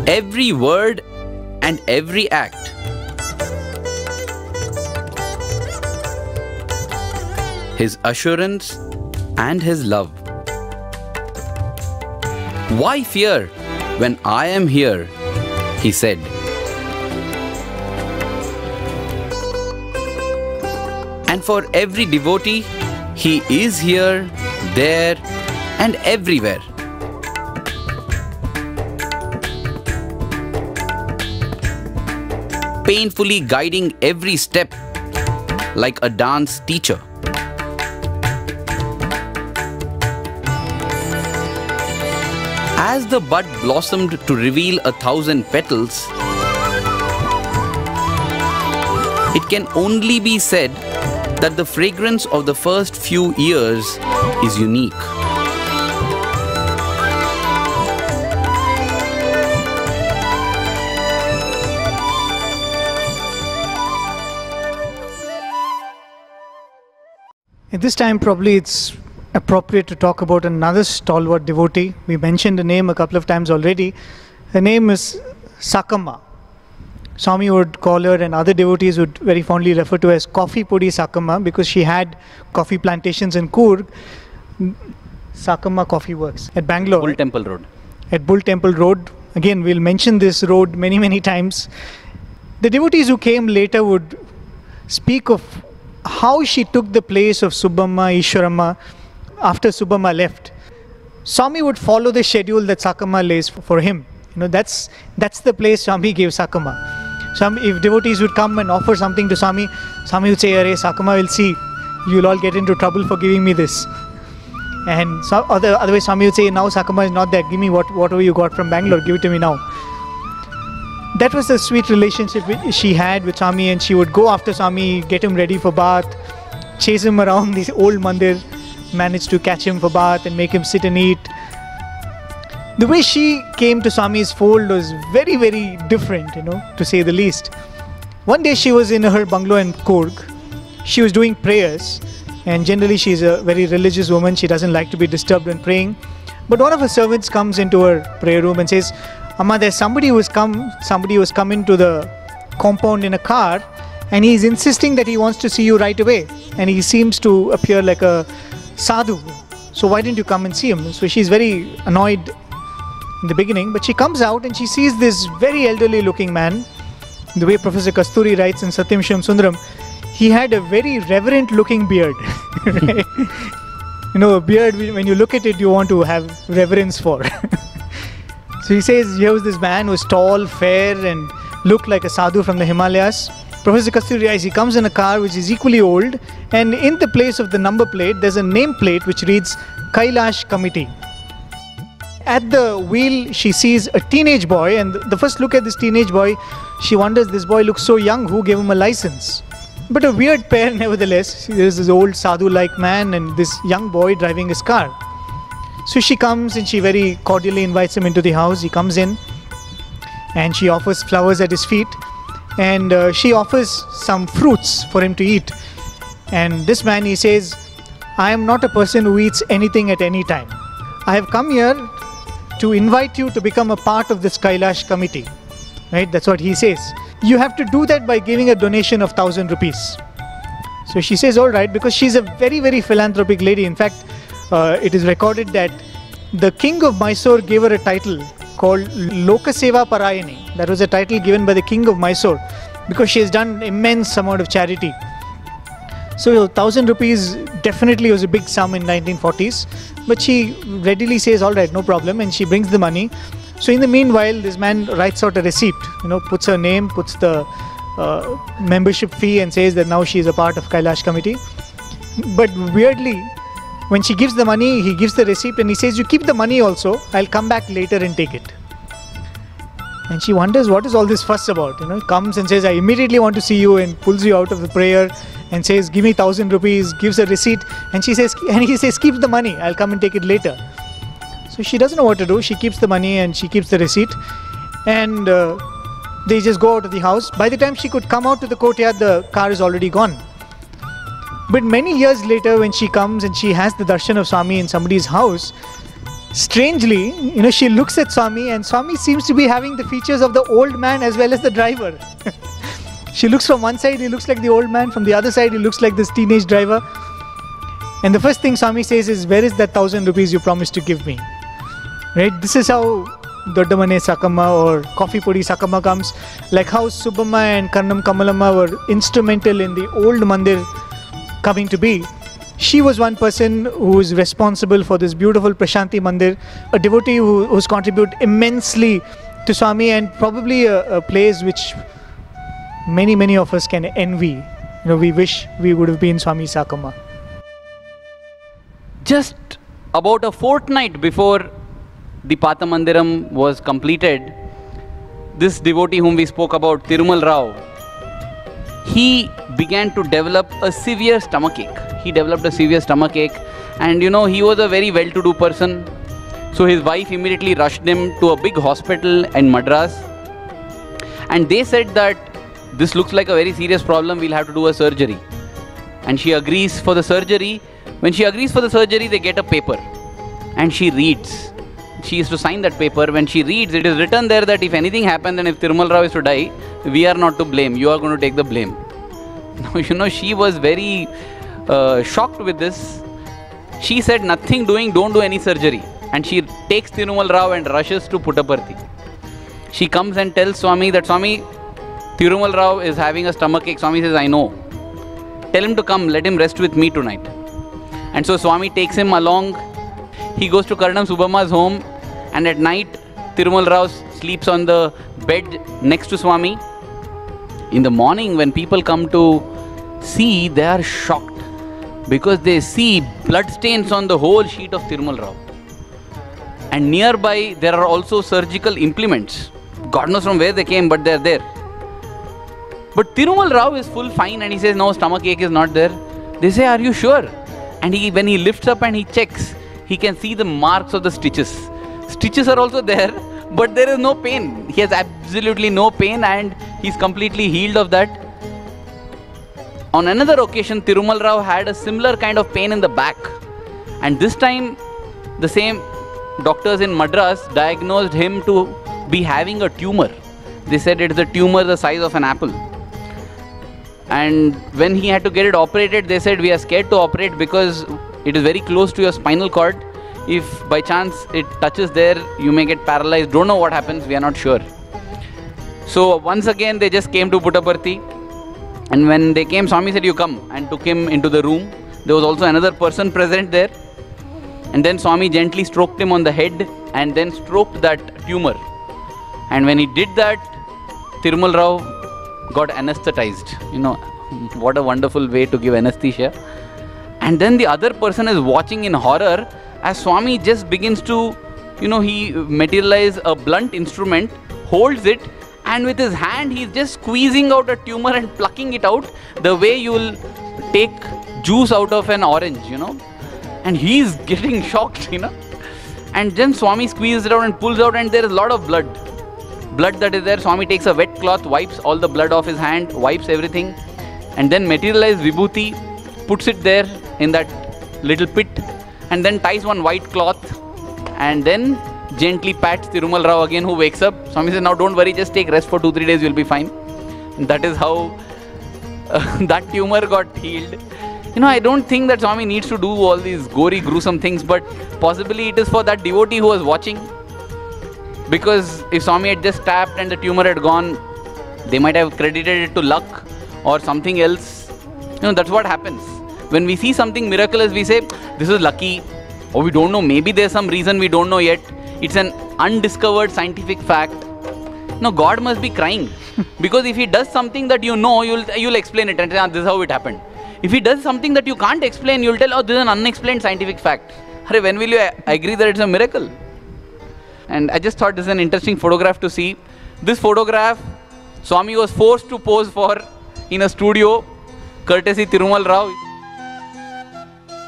every word and every act. His assurance and His love. Why fear when I am here? He said. And for every devotee, He is here, there, and everywhere. Painfully guiding every step like a dance teacher. As the bud blossomed to reveal 1,000 petals, it can only be said that the fragrance of the first few years is unique. At this time, probably it's appropriate to talk about another stalwart devotee. We mentioned the name a couple of times already. Her name is Sakamma. Swami would call her, and other devotees would very fondly refer to her as Coffee Pudi Sakamma, because she had coffee plantations in Coorg. Sakamma Coffee Works at Bangalore. Bull Temple Road. At Bull Temple Road. Again, we'll mention this road many, many times. The devotees who came later would speak of how she took the place of Subbamma, Ishwaramma, after Subbamma left. Swami would follow the schedule that Sakamma lays for him. You know, that's the place Swami gave Sakamma. If devotees would come and offer something to Swami, Swami would say, "Arey, Sakamma will see. You'll all get into trouble for giving me this." And so, otherwise Swami would say, "Now Sakamma is not there. Give me whatever you got from Bangalore. Give it to me now." That was the sweet relationship she had with Swami, and she would go after Swami, get him ready for bath, chase him around the old mandir, manage to catch him for bath and make him sit and eat. The way she came to Swami's fold was very, very different, to say the least. One day she was in her bungalow in Coorg. She was doing prayers, and generally she's a very religious woman. She doesn't like to be disturbed when praying. But one of her servants comes into her prayer room and says, "Amma, there's somebody who has come into the compound in a car, and he's insisting that he wants to see you right away. And he seems to appear like a sadhu. So why didn't you come and see him?" So she's very annoyed in the beginning, but she comes out and she sees this very elderly looking man. The way Professor Kasturi writes in Satyam Shivam Sundaram, he had a very reverent looking beard. Right? A beard, when you look at it, you want to have reverence for. So he says, here was this man who was tall, fair, and looked like a sadhu from the Himalayas. Professor Kasturi writes, he comes in a car which is equally old, and in the place of the number plate, there's a name plate which reads Kailash Committee. At the wheel, she sees a teenage boy, and the first look at this teenage boy, she wonders, this boy looks so young, who gave him a license? But a weird pair nevertheless. There's this old sadhu-like man and this young boy driving his car. So she comes and she very cordially invites him into the house. He comes in and she offers flowers at his feet, and she offers some fruits for him to eat. And this man, he says, "I am not a person who eats anything at any time. I have come here to invite you to become a part of this Kailash committee." Right? That's what he says. You have to do that by giving a donation of 1,000 rupees. So she says, all right, because she's a very, very philanthropic lady. In fact, it is recorded that the king of Mysore gave her a title called Lokaseva Parayani. That was a title given by the king of Mysore because she has done immense amount of charity. So 1,000 rupees definitely was a big sum in 1940s, but she readily says, all right, no problem, and she brings the money. So in the meanwhile, this man writes out a receipt, puts her name, puts the membership fee, and says that now she is a part of Kailash committee. But weirdly, when she gives the money, he gives the receipt and he says, you keep the money also, I'll come back later and take it. And she wonders, what is all this fuss about? Comes and says, I immediately want to see you, and pulls you out of the prayer and says, give me 1,000 rupees, gives a receipt, and he says, keep the money, I'll come and take it later. So she doesn't know what to do. She keeps the money and she keeps the receipt, and they just go out of the house. By the time she could come out to the courtyard, the car is already gone. But many years later, when she comes and she has the darshan of Swami in somebody's house, strangely, she looks at Swami, and Swami seems to be having the features of the old man as well as the driver. She looks from one side, he looks like the old man. From the other side, he looks like this teenage driver. And the first thing Swami says is, "Where is that 1,000 rupees you promised to give me?" Right? This is how Doddamane Sakama or Coffee Podi Sakama comes. Like how Subbamma and Karnam Kamalama were instrumental in the old mandir coming to be. She was one person who is responsible for this beautiful Prashanti Mandir, a devotee who's contributed immensely to Swami, and probably a place which many of us can envy. We wish we would have been Swami Sakama. Just about a fortnight before the Paata Mandiram was completed, this devotee whom we spoke about, Thirumal Rao, he began to develop a severe stomachache. He developed a severe stomachache, and he was a very well-to-do person. So his wife immediately rushed him to a big hospital in Madras, and they said that this looks like a very serious problem, we'll have to do a surgery. And she agrees for the surgery. When she agrees for the surgery, they get a paper, and she reads. She is to sign that paper. When she reads, it is written there that if anything happens and if Thirumal Rao is to die, we are not to blame, you are going to take the blame. Now, she was very shocked with this. She said, nothing doing, don't do any surgery. And she takes Thirumal Rao and rushes to Puttaparthi. She comes and tells Swami that, Swami, Thirumal Rao is having a stomachache. Swami says, I know. Tell him to come, let him rest with me tonight. And so Swami takes him along. He goes to Karnam Subbamma's home, and at night, Thirumal Rao sleeps on the bed next to Swami. In the morning, when people come to see, they are shocked because they see blood stains on the whole sheet of Thirumal Rao. And nearby, there are also surgical implements. God knows from where they came, but they are there. But Thirumal Rao is full fine, and he says, no, stomachache is not there. They say, are you sure? And when he lifts up and he checks, he can see the marks of the stitches. Stitches are also there, but there is no pain. He has absolutely no pain, and he's completely healed of that. On another occasion, Thirumal Rao had a similar kind of pain in the back. And this time, the same doctors in Madras diagnosed him to be having a tumor. They said it's a tumor the size of an apple. And when he had to get it operated, they said, we are scared to operate because it is very close to your spinal cord. If by chance it touches there, you may get paralyzed. Don't know what happens, we are not sure. So once again, they just came to Puttaparthi. And when they came, Swami said, you come, and took him into the room. There was also another person present there. And then Swami gently stroked him on the head and then stroked that tumor. And when he did that, Thirumal Rao got anesthetized. What a wonderful way to give anesthesia. And then the other person is watching in horror as Swami just begins to, he materializes a blunt instrument, holds it, and with his hand he's just squeezing out a tumor and plucking it out the way you will take juice out of an orange, And he's getting shocked, And then Swami squeezes it out and pulls out, and there is a lot of blood. Blood that is there. Swami takes a wet cloth, wipes all the blood off his hand, wipes everything, and then materializes vibhuti, puts it there in that little pit, and then ties one white cloth, and then gently pats Thirumal Rao again, who wakes up. Swami says, now don't worry, just take rest for 2-3 days, you'll be fine. And that is how that tumor got healed. I don't think that Swami needs to do all these gory, gruesome things, but possibly it is for that devotee who was watching. Because if Swami had just tapped and the tumor had gone, they might have credited it to luck or something else. That's what happens. When we see something miraculous, we say, this is lucky, or we don't know, maybe there's some reason we don't know yet. It's an undiscovered scientific fact. No, God must be crying. Because if He does something that you'll explain it and say, this is how it happened. If He does something that you can't explain, you'll tell, this is an unexplained scientific fact. When will you agree that it's a miracle? And I just thought this is an interesting photograph to see. This photograph, Swami was forced to pose for in a studio, courtesy Thirumal Rao.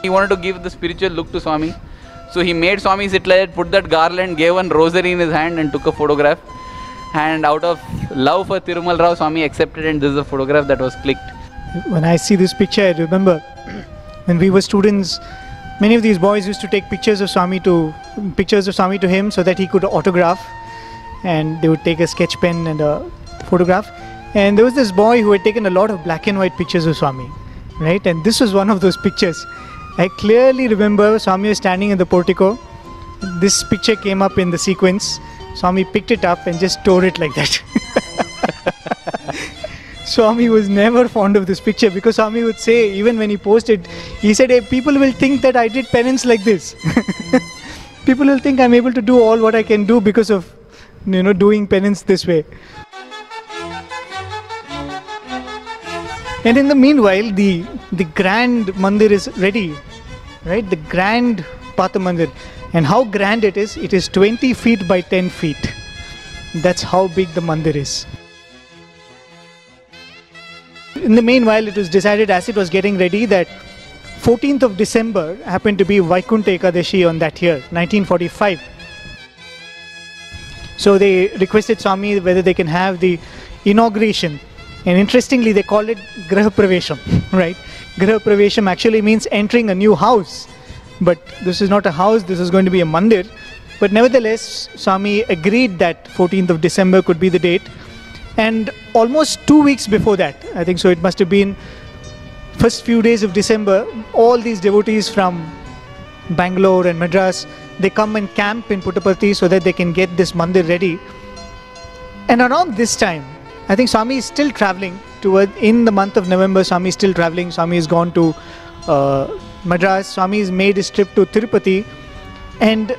He wanted to give the spiritual look to Swami. So he made Swami sit like that, put that garland, gave one rosary in his hand and took a photograph. And out of love for Thirumal Rao, Swami accepted, and this is a photograph that was clicked. When I see this picture, I remember when we were students, Many of these boys used to take pictures of Swami to him so that he could autograph, and they would take a sketch pen and a photograph. And there was this boy who had taken a lot of black and white pictures of Swami, right? And this was one of those pictures. I clearly remember Swami was standing in the portico. This picture came up in the sequence. Swami picked it up and just tore it like that. Swami was never fond of this picture, because Swami would say, even when he posted, he said, hey, people will think that I did penance like this. People will think I'm able to do all what I can do because of, doing penance this way. And in the meanwhile, the grand mandir is ready, right? The grand Paata Mandir. And how grand it is 20 feet by 10 feet. That's how big the mandir is. In the meanwhile, it was decided, as it was getting ready, that 14th of December happened to be Vaikuntha Ekadashi on that year, 1945. So they requested Swami whether they can have the inauguration. And interestingly, they called it Graha Pravesham, right? Graha Pravesham actually means entering a new house. But this is not a house, this is going to be a mandir. But nevertheless, Swami agreed that 14th of December could be the date. And almost 2 weeks before that, I think so, it must have been first few days of December, all these devotees from Bangalore and Madras, they come and camp in Puttaparthi so that they can get this mandir ready. And around this time, I think Swami is still traveling in the month of November. Swami is still traveling. Swami has gone to Madras. Swami has made his trip to Tirupati. And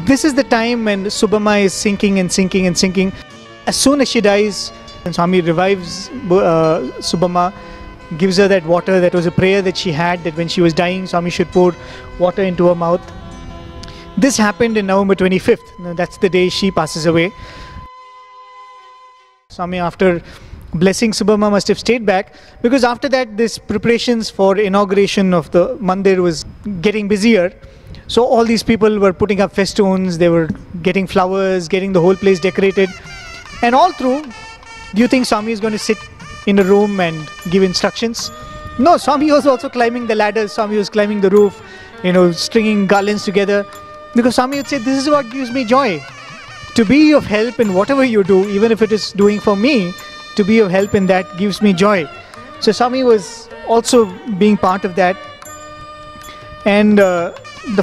this is the time when Subhamma is sinking and sinking and sinking. As soon as she dies, and Swami revives Subhamma, gives her that water. That was a prayer that she had, that when she was dying, Swami should pour water into her mouth. This happened in November 25th. Now, that's the day she passes away. Swami, after blessing Subhamma, must have stayed back, because after that, this preparations for inauguration of the mandir was getting busier. So all these people were putting up festoons, they were getting flowers, getting the whole place decorated. And all through, do you think Swami is going to sit in a room and give instructions? No, Swami was also climbing the ladders. Swami was climbing the roof, stringing garlands together. Because Swami would say, this is what gives me joy. To be of help in whatever you do, even if it is doing for me, to be of help in that gives me joy. So Swami was also being part of that. And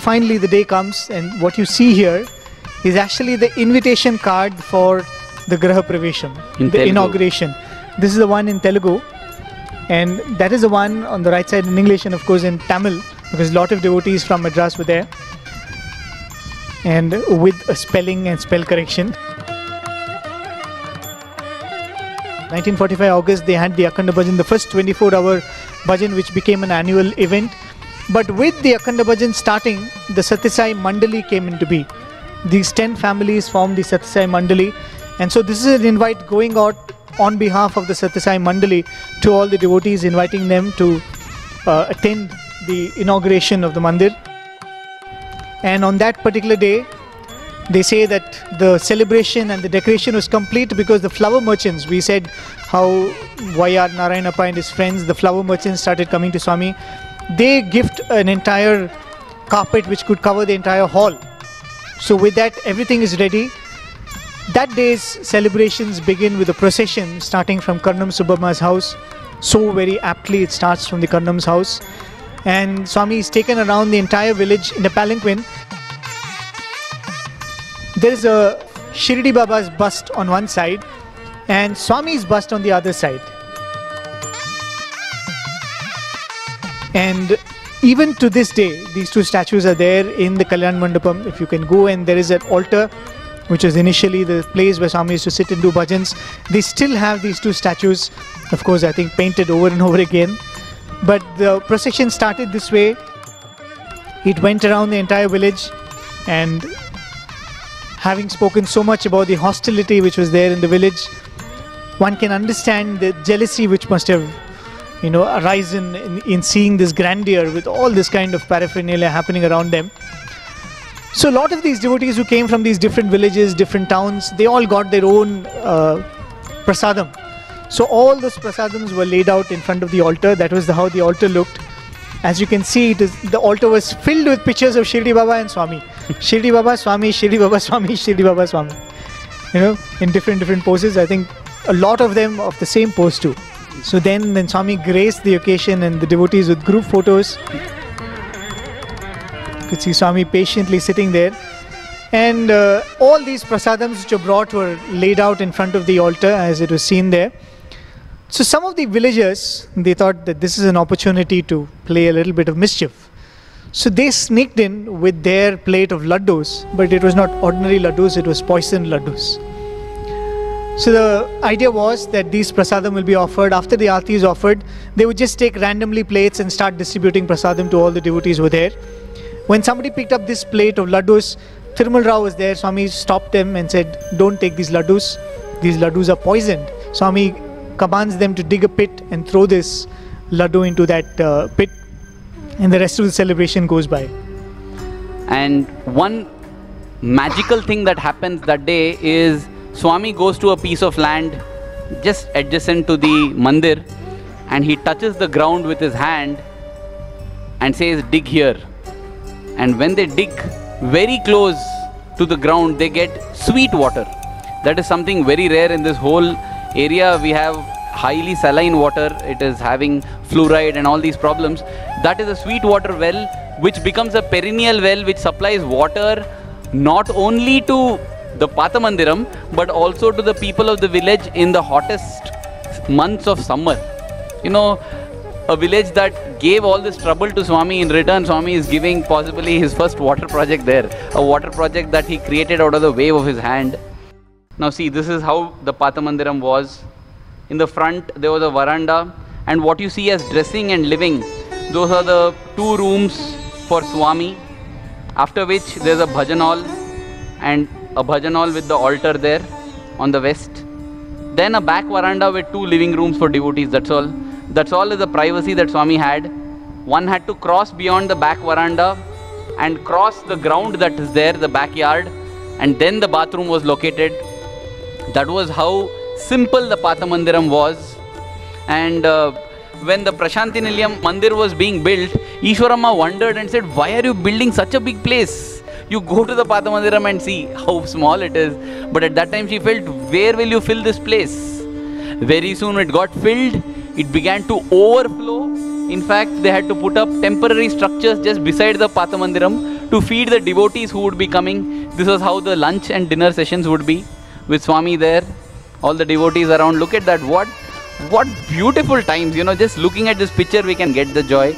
finally the day comes, and what you see here is actually the invitation card for the Graha Pravesham, the inauguration. This is the one in Telugu, and that is the one on the right side in English, and of course in Tamil, because a lot of devotees from Madras were there, and with a spelling and spell correction. 1945 August, they had the Akhanda Bhajan, the first 24-hour Bhajan, which became an annual event. But with the Akhanda Bhajan starting, the Sathya Sai Mandali came into being. These 10 families formed the Sathya Sai Mandali. And so this is an invite going out on behalf of the Sathya Sai Mandali to all the devotees, inviting them to attend the inauguration of the mandir. And on that particular day, they say that the celebration and the decoration was complete because the flower merchants, we said how Y.R. Narayanappa and his friends, the flower merchants started coming to Swami. They gift an entire carpet which could cover the entire hall. So with that, everything is ready. That day's celebrations begin with a procession starting from Karnam Subhamma's house. So very aptly it starts from the Karnam's house. And Swami is taken around the entire village in a palanquin. There is a Shirdi Baba's bust on one side and Swami's bust on the other side. And even to this day, these two statues are there in the Kalyan Mandapam. If you can go, and there is an altar, which was initially the place where Swami used to sit and do bhajans. They still have these two statues, of course, I think painted over and over again. But the procession started this way. It went around the entire village, and having spoken so much about the hostility which was there in the village, one can understand the jealousy which must have arisen in seeing this grandeur with all this kind of paraphernalia happening around them. So a lot of these devotees who came from these different villages, different towns, they all got their own prasadam. So all those prasadams were laid out in front of the altar. That was how the altar looked. As you can see, the altar was filled with pictures of Shirdi Baba and Swami. Shirdi Baba, Swami, Shirdi Baba, Swami, Shirdi Baba, Swami. You know, in different poses. I think a lot of them of the same pose too. So then Swami graced the occasion and the devotees with group photos. You could see Swami patiently sitting there. And all these prasadams which were brought were laid out in front of the altar as it was seen there. So some of the villagers, they thought that this is an opportunity to play a little bit of mischief. So they sneaked in with their plate of laddus, but it was not ordinary laddus, it was poisoned laddus. So the idea was that these prasadam will be offered. After the aarti is offered, they would just take randomly plates and start distributing prasadam to all the devotees who were there. When somebody picked up this plate of laddus, Thirumal Rao was there. Swami stopped him and said, "Don't take these laddus. These laddus are poisoned." Swami commands them to dig a pit and throw this laddu into that pit, and the rest of the celebration goes by. And one magical thing that happens that day is Swami goes to a piece of land just adjacent to the mandir, and he touches the ground with his hand and says, "Dig here." And when they dig very close to the ground, they get sweet water. That is something very rare in this whole area. We have highly saline water. It is having fluoride and all these problems. That is a sweet water well which becomes a perennial well which supplies water not only to the Paata Mandiram but also to the people of the village in the hottest months of summer. You know, a village that gave all this trouble to Swami, in return Swami is giving possibly his first water project there. A water project that he created out of the wave of his hand. Now see, this is how the Paata Mandiram was. In the front there was a veranda, and what you see as dressing and living, those are the two rooms for Swami. After which there's a bhajan hall, and a bhajan hall with the altar there on the west. Then a back veranda with two living rooms for devotees, that's all. That's all is the privacy that Swami had. One had to cross beyond the back veranda and cross the ground that is there, the backyard, and then the bathroom was located. That was how simple the Paata Mandiram was. And when the Prashanti Nilayam Mandir was being built, Ishwaramma wondered and said, "Why are you building such a big place? You go to the Paata Mandiram and see how small it is." But at that time she felt, where will you fill this place? Very soon it got filled. It began to overflow. In fact, they had to put up temporary structures just beside the Paata Mandiram to feed the devotees who would be coming. This was how the lunch and dinner sessions would be, with Swami there, all the devotees around. Look at that. What beautiful times. You know, just looking at this picture we can get the joy.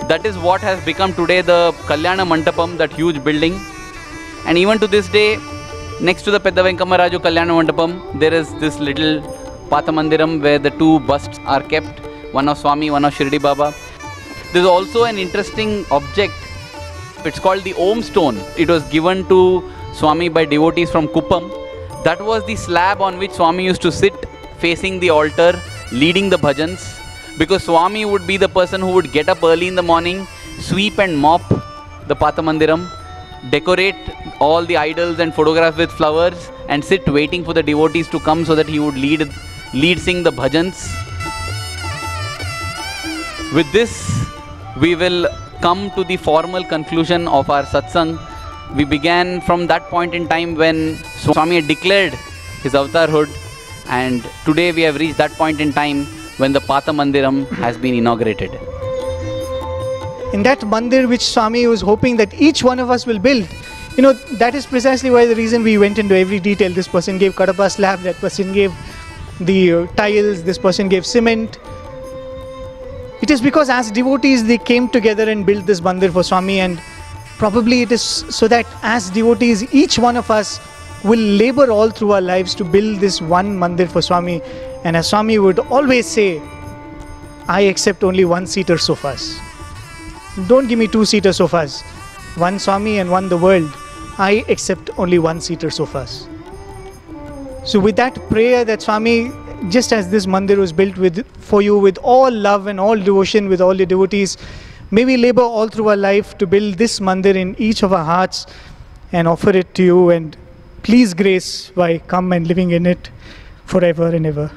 That is what has become today the Kalyana Mandapam, that huge building. And even to this day, next to the Pedda Venkama Raju Kalyana Mandapam, there is this little Paata Mandiram where the two busts are kept, one of Swami, one of Shirdi Baba. There is also an interesting object. It's called the Om Stone. It was given to Swami by devotees from Kuppam. That was the slab on which Swami used to sit facing the altar, leading the bhajans. Because Swami would be the person who would get up early in the morning, sweep and mop the Paata Mandiram, decorate all the idols and photographs with flowers, and sit waiting for the devotees to come so that he would lead sing the bhajans. With this, we will come to the formal conclusion of our satsang. We began from that point in time when Swami had declared his avatarhood, and today we have reached that point in time when the Paata Mandiram has been inaugurated. In that mandir which Swami was hoping that each one of us will build, you know, that is precisely why the reason we went into every detail. This person gave kadapa slab, that person gave the tiles, this person gave cement. It is because as devotees they came together and built this mandir for Swami, and probably it is so that as devotees each one of us will labor all through our lives to build this one mandir for Swami. And as Swami would always say, I accept only one-seater sofas. Don't give me two-seater sofas. One Swami and one the world. I accept only one-seater sofas. So with that prayer that Swami, just as this mandir was built for you with all love and all devotion with all the devotees, may we labor all through our life to build this mandir in each of our hearts and offer it to you, and please grace by come and living in it forever and ever.